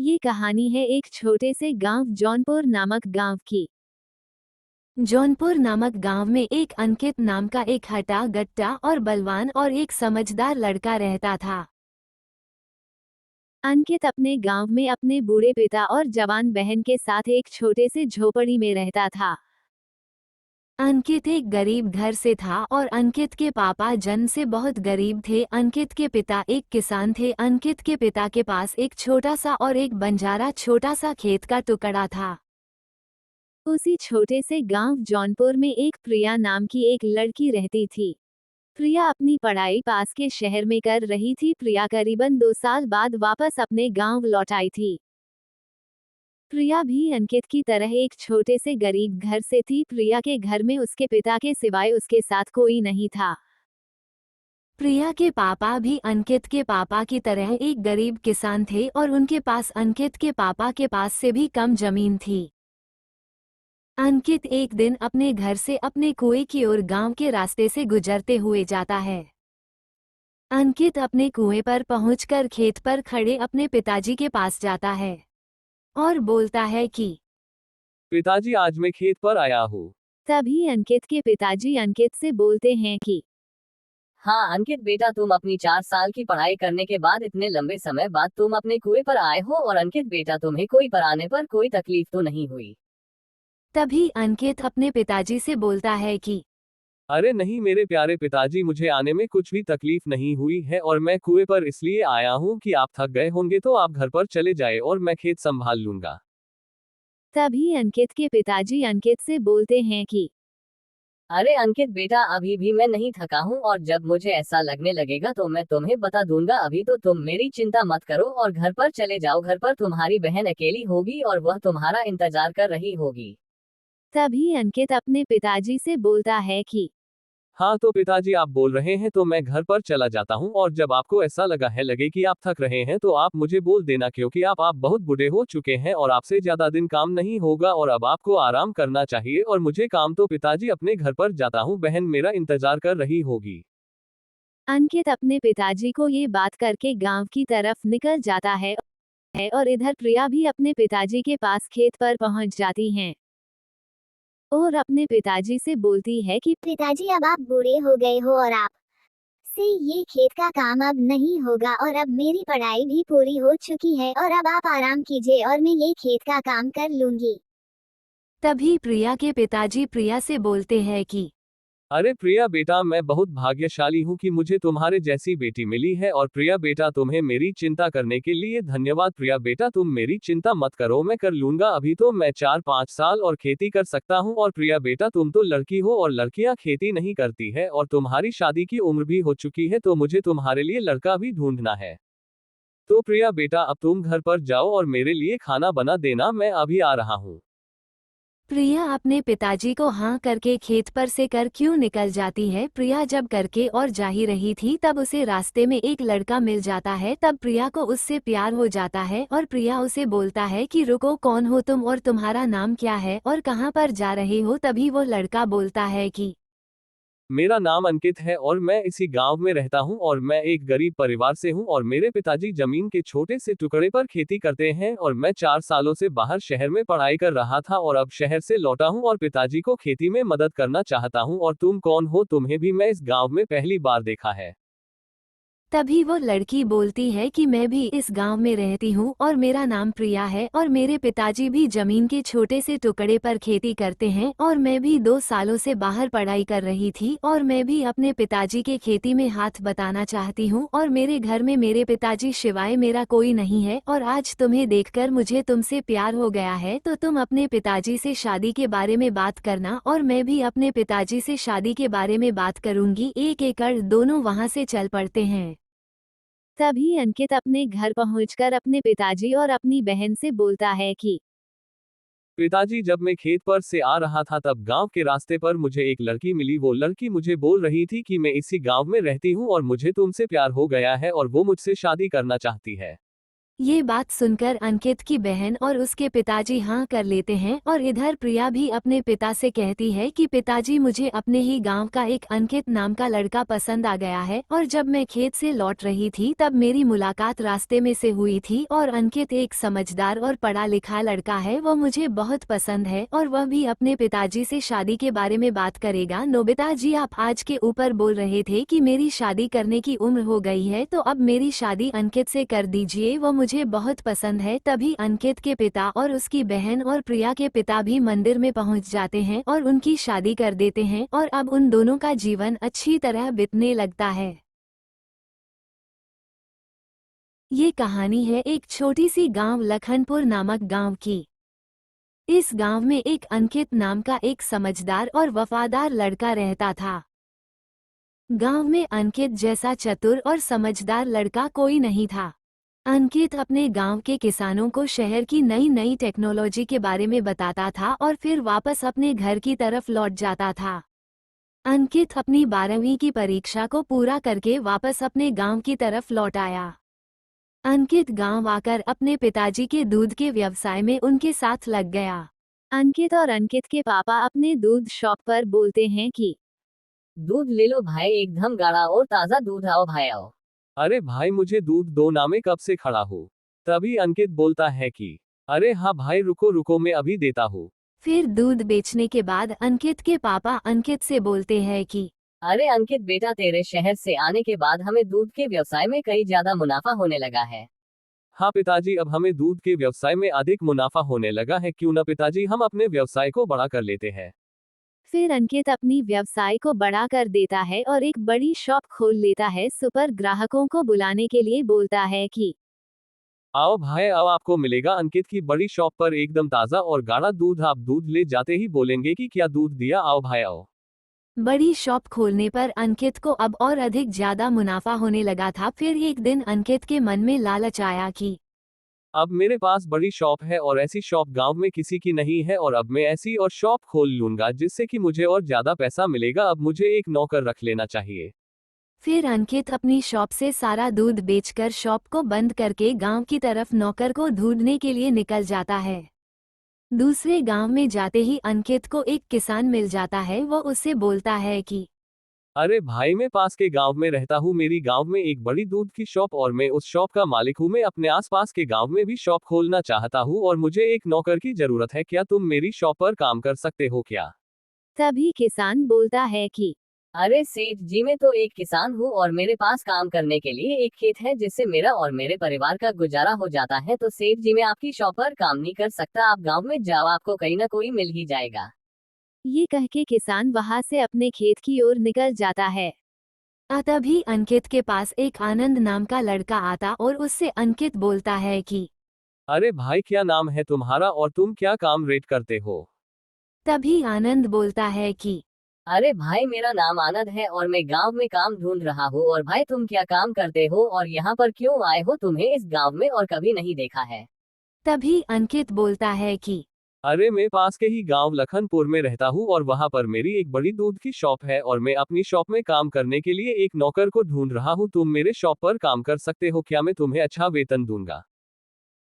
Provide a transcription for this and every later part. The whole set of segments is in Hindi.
ये कहानी है एक छोटे से गांव जौनपुर नामक गांव की। जौनपुर नामक गांव में एक अंकित नाम का एक हट्टा गट्टा और बलवान और एक समझदार लड़का रहता था। अंकित अपने गांव में अपने बूढ़े पिता और जवान बहन के साथ एक छोटे से झोपड़ी में रहता था। अंकित एक गरीब घर से था और अंकित के पापा जन्म से बहुत गरीब थे। अंकित के पिता एक किसान थे। अंकित के पिता के पास एक छोटा सा और एक बंजारा छोटा सा खेत का टुकड़ा था। उसी छोटे से गांव जौनपुर में एक प्रिया नाम की एक लड़की रहती थी। प्रिया अपनी पढ़ाई पास के शहर में कर रही थी। प्रिया करीबन 2 साल बाद वापस अपने गांव लौट आई थी। प्रिया भी अंकित की तरह एक छोटे से गरीब घर से थी। प्रिया के घर में उसके पिता के सिवाय उसके साथ कोई नहीं था। प्रिया के पापा भी अंकित के पापा की तरह एक गरीब किसान थे और उनके पास अंकित के पापा के पास से भी कम जमीन थी। अंकित एक दिन अपने घर से अपने कुएं की ओर गांव के रास्ते से गुजरते हुए जाता है। अंकित अपने कुएं पर पहुंचकर खेत पर खड़े अपने पिताजी के पास जाता है और बोलता है कि पिताजी, आज मैं खेत पर आया हूँ। तभी अंकित के पिताजी अंकित से बोलते हैं कि हाँ अंकित बेटा, तुम अपनी 4 साल की पढ़ाई करने के बाद इतने लंबे समय बाद तुम अपने कुएं पर आए हो। और अंकित बेटा, तुम्हें कोई पर आने पर कोई तकलीफ तो नहीं हुई? तभी अंकित अपने पिताजी से बोलता है कि अरे नहीं मेरे प्यारे पिताजी, मुझे आने में कुछ भी तकलीफ नहीं हुई है और मैं कुएं पर इसलिए आया हूँ कि आप थक गए होंगे तो आप घर पर चले जाए और मैं खेत संभाल लूंगा। तभी अंकित के पिताजी अंकित से बोलते हैं कि अरे अंकित बेटा, अभी भी मैं नहीं थका हूँ और जब मुझे ऐसा लगने लगेगा तो मैं तुम्हें बता दूंगा। अभी तो तुम मेरी चिंता मत करो और घर पर चले जाओ। घर पर तुम्हारी बहन अकेली होगी और वह तुम्हारा इंतजार कर रही होगी। तभी अंकित अपने पिताजी से बोलता है कि हाँ तो पिताजी, आप बोल रहे हैं तो मैं घर पर चला जाता हूँ और जब आपको ऐसा लगे कि आप थक रहे हैं तो आप मुझे बोल देना, क्योंकि आप बहुत बूढ़े हो चुके हैं और आपसे ज्यादा दिन काम नहीं होगा और अब आपको आराम करना चाहिए और मुझे काम। तो पिताजी, अपने घर पर जाता हूँ, बहन मेरा इंतजार कर रही होगी। अंकित अपने पिताजी को ये बात करके गांव की तरफ निकल जाता है और इधर प्रिया भी अपने पिताजी के पास खेत पर पहुंच जाती हैं और अपने पिताजी से बोलती है कि पिताजी, अब आप बूढ़े हो गए हो और आप से ये खेत का काम अब नहीं होगा और अब मेरी पढ़ाई भी पूरी हो चुकी है और अब आप आराम कीजिए और मैं ये खेत का काम कर लूंगी। तभी प्रिया के पिताजी प्रिया से बोलते हैं कि अरे प्रिया बेटा, मैं बहुत भाग्यशाली हूँ कि मुझे तुम्हारे जैसी बेटी मिली है और प्रिया बेटा, तुम्हें मेरी चिंता करने के लिए धन्यवाद। प्रिया बेटा, तुम मेरी चिंता मत करो, मैं कर लूंगा। अभी तो मैं 4-5 साल और खेती कर सकता हूँ। और प्रिया बेटा, तुम तो लड़की हो और लड़कियां खेती नहीं करती है और तुम्हारी शादी की उम्र भी हो चुकी है, तो मुझे तुम्हारे लिए लड़का भी ढूंढना है। तो प्रिया बेटा, अब तुम घर पर जाओ और मेरे लिए खाना बना देना, मैं अभी आ रहा हूँ। प्रिया अपने पिताजी को हाँ करके खेत पर से कर क्यों निकल जाती है। प्रिया जब करके और जा ही रही थी तब उसे रास्ते में एक लड़का मिल जाता है। तब प्रिया को उससे प्यार हो जाता है और प्रिया उसे बोलता है कि रुको, कौन हो तुम और तुम्हारा नाम क्या है और कहाँ पर जा रहे हो। तभी वो लड़का बोलता है कि मेरा नाम अंकित है और मैं इसी गांव में रहता हूं और मैं एक गरीब परिवार से हूं और मेरे पिताजी जमीन के छोटे से टुकड़े पर खेती करते हैं और मैं 4 सालों से बाहर शहर में पढ़ाई कर रहा था और अब शहर से लौटा हूं और पिताजी को खेती में मदद करना चाहता हूं। और तुम कौन हो? तुम्हें भी मैं इस गांव में पहली बार देखा है। तभी वो लड़की बोलती है कि मैं भी इस गांव में रहती हूँ और मेरा नाम प्रिया है और मेरे पिताजी भी जमीन के छोटे से टुकड़े पर खेती करते हैं और मैं भी 2 सालों से बाहर पढ़ाई कर रही थी और मैं भी अपने पिताजी के खेती में हाथ बटाना चाहती हूँ और मेरे घर में मेरे पिताजी सिवाय मेरा कोई नहीं है और आज तुम्हें देखकर मुझे तुमसे प्यार हो गया है, तो तुम अपने पिताजी से शादी के बारे में बात करना और मैं भी अपने पिताजी से शादी के बारे में बात करूंगी। एक एकड़ दोनों वहां से चल पड़ते हैं। तभी अंकित अपने घर पहुंचकर अपने पिताजी और अपनी बहन से बोलता है कि पिताजी, जब मैं खेत पर से आ रहा था तब गांव के रास्ते पर मुझे एक लड़की मिली। वो लड़की मुझे बोल रही थी कि मैं इसी गांव में रहती हूं और मुझे तुमसे प्यार हो गया है और वो मुझसे शादी करना चाहती है। ये बात सुनकर अंकित की बहन और उसके पिताजी हाँ कर लेते हैं और इधर प्रिया भी अपने पिता से कहती है कि पिताजी, मुझे अपने ही गांव का एक अंकित नाम का लड़का पसंद आ गया है और जब मैं खेत से लौट रही थी तब मेरी मुलाकात रास्ते में से हुई थी और अंकित एक समझदार और पढ़ा लिखा लड़का है, वह मुझे बहुत पसंद है और वह भी अपने पिताजी से शादी के बारे में बात करेगा। नोबिता जी, आप आज के ऊपर बोल रहे थे कि मेरी शादी करने की उम्र हो गई है, तो अब मेरी शादी अंकित से कर दीजिए, वो मुझे बहुत पसंद है। तभी अंकित के पिता और उसकी बहन और प्रिया के पिता भी मंदिर में पहुंच जाते हैं और उनकी शादी कर देते हैं और अब उन दोनों का जीवन अच्छी तरह बीतने लगता है। ये कहानी है एक छोटी सी गांव लखनपुर नामक गांव की। इस गांव में एक अंकित नाम का एक समझदार और वफादार लड़का रहता था। गांव में अंकित जैसा चतुर और समझदार लड़का कोई नहीं था। अंकित अपने गांव के किसानों को शहर की नई नई टेक्नोलॉजी के बारे में बताता था और फिर वापस अपने घर की तरफ लौट जाता था। अंकित अपनी 12वीं की परीक्षा को पूरा करके वापस अपने गांव की तरफ लौट आया। अंकित गांव आकर अपने पिताजी के दूध के व्यवसाय में उनके साथ लग गया। अंकित और अंकित के पापा अपने दूध शॉप पर बोलते हैं कि दूध ले लो भाई, एकदम गाढ़ा और ताज़ा दूध, आओ भाई आओ। अरे भाई, मुझे दूध दो ना, मैं कब से खड़ा हूँ। तभी अंकित बोलता है कि अरे हाँ भाई, रुको रुको, मैं अभी देता हूँ। फिर दूध बेचने के बाद अंकित के पापा अंकित से बोलते हैं कि अरे अंकित बेटा, तेरे शहर से आने के बाद हमें दूध के व्यवसाय में कई ज्यादा मुनाफा होने लगा है। हाँ पिताजी, अब हमें दूध के व्यवसाय में अधिक मुनाफा होने लगा है, क्यों ना पिताजी हम अपने व्यवसाय को बड़ा कर लेते हैं। फिर अंकित अपनी व्यवसाय को बड़ा कर देता है और एक बड़ी शॉप खोल लेता है। सुपर ग्राहकों को बुलाने के लिए बोलता है कि आओ भाई आओ, आपको मिलेगा अंकित की बड़ी शॉप पर एकदम ताज़ा और गाढ़ा दूध। आप दूध ले जाते ही बोलेंगे कि क्या दूध दिया, आओ भाई आओ। बड़ी शॉप खोलने पर अंकित को अब और अधिक ज्यादा मुनाफा होने लगा था। फिर एक दिन अंकित के मन में लालच आया कि अब मेरे पास बड़ी शॉप है और ऐसी शॉप गांव में किसी की नहीं है, और अब मैं ऐसी और शॉप खोल लूंगा जिससे कि मुझे और ज्यादा पैसा मिलेगा। अब मुझे एक नौकर रख लेना चाहिए। फिर अंकित अपनी शॉप से सारा दूध बेचकर शॉप को बंद करके गांव की तरफ नौकर को ढूंढने के लिए निकल जाता है। दूसरे गांव में जाते ही अंकित को एक किसान मिल जाता है। वो उससे बोलता है कि अरे भाई, मैं पास के गांव में रहता हूँ, मेरी गांव में एक बड़ी दूध की शॉप और मैं उस शॉप का मालिक हूँ। मैं अपने आसपास के गांव में भी शॉप खोलना चाहता हूँ और मुझे एक नौकर की जरूरत है। क्या तुम मेरी शॉप पर काम कर सकते हो क्या? तभी किसान बोलता है कि अरे सेठ जी, मैं तो एक किसान हूँ और मेरे पास काम करने के लिए एक खेत है जिससे मेरा और मेरे परिवार का गुजारा हो जाता है। तो सेठ जी, मैं आपकी शॉप पर काम नहीं कर सकता। आप गांव में जाओ, आपको कहीं ना कोई मिल ही जाएगा। ये कह के किसान वहां से अपने खेत की ओर निकल जाता है। तभी अंकित के पास एक आनंद नाम का लड़का आता और उससे अंकित बोलता है कि अरे भाई, क्या नाम है तुम्हारा और तुम क्या काम रेट करते हो? तभी आनंद बोलता है कि अरे भाई, मेरा नाम आनंद है और मैं गांव में काम ढूंढ रहा हूँ। और भाई, तुम क्या काम करते हो और यहाँ पर क्यों आए हो? तुम्हें इस गांव में और कभी नहीं देखा है। तभी अंकित बोलता है कि अरे मैं पास के ही गांव लखनपुर में रहता हूँ और वहां पर मेरी एक बड़ी दूध की शॉप है और मैं अपनी शॉप में काम करने के लिए एक नौकर को ढूंढ रहा हूँ। तुम मेरे शॉप पर काम कर सकते हो क्या? मैं तुम्हें अच्छा वेतन दूंगा।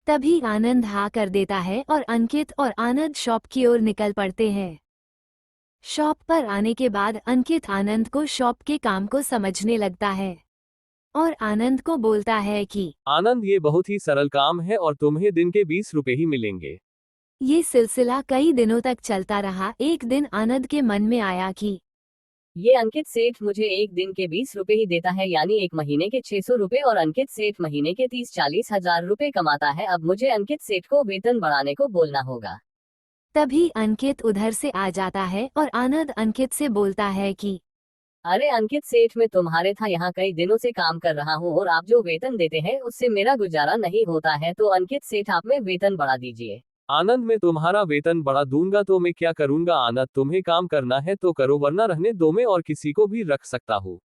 तभी आनंद हाँ कर देता है और अंकित और आनंद शॉप की ओर निकल पड़ते हैं। शॉप पर आने के बाद अंकित आनंद को शॉप के काम को समझने लगता है और आनंद को बोलता है कि आनंद, ये बहुत ही सरल काम है और तुम्हें दिन के 20 रुपए ही मिलेंगे। ये सिलसिला कई दिनों तक चलता रहा। एक दिन आनंद के मन में आया कि ये अंकित सेठ मुझे एक दिन के 20 रुपए ही देता है, यानी एक महीने के 600 रुपए, और अंकित सेठ महीने के 30-40 हजार रुपए कमाता है। अब मुझे अंकित सेठ को वेतन बढ़ाने को बोलना होगा। तभी अंकित उधर से आ जाता है और आनंद अंकित से बोलता है कि अरे अंकित सेठ, मैं तुम्हारे था यहाँ कई दिनों से काम कर रहा हूँ और आप जो वेतन देते हैं उससे मेरा गुजारा नहीं होता है। तो अंकित सेठ, आप में वेतन बढ़ा दीजिए। आनंद, मैं तुम्हारा वेतन बढ़ा दूंगा तो मैं क्या करूंगा? आनंद, तुम्हें काम करना है तो करो, वरना रहने दो, मैं और किसी को भी रख सकता हूँ।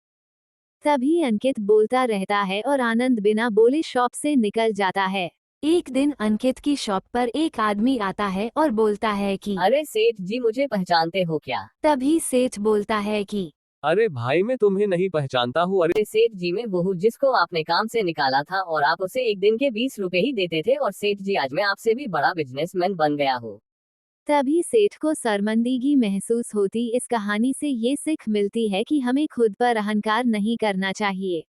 तभी अंकित बोलता रहता है और आनंद बिना बोले शॉप से निकल जाता है। एक दिन अंकित की शॉप पर एक आदमी आता है और बोलता है कि अरे सेठ जी, मुझे पहचानते हो क्या? तभी सेठ बोलता है कि अरे भाई मैं तुम्हें नहीं पहचानता हूँ। अरे सेठ जी, मैं वो हूँ जिसको आपने काम से निकाला था और आप उसे एक दिन के 20 रुपए ही देते थे, और सेठ जी आज मैं आपसे भी बड़ा बिजनेसमैन बन गया हूँ। तभी सेठ को शर्मिंदगी महसूस होती। इस कहानी से ये सीख मिलती है कि हमें खुद पर अहंकार नहीं करना चाहिए।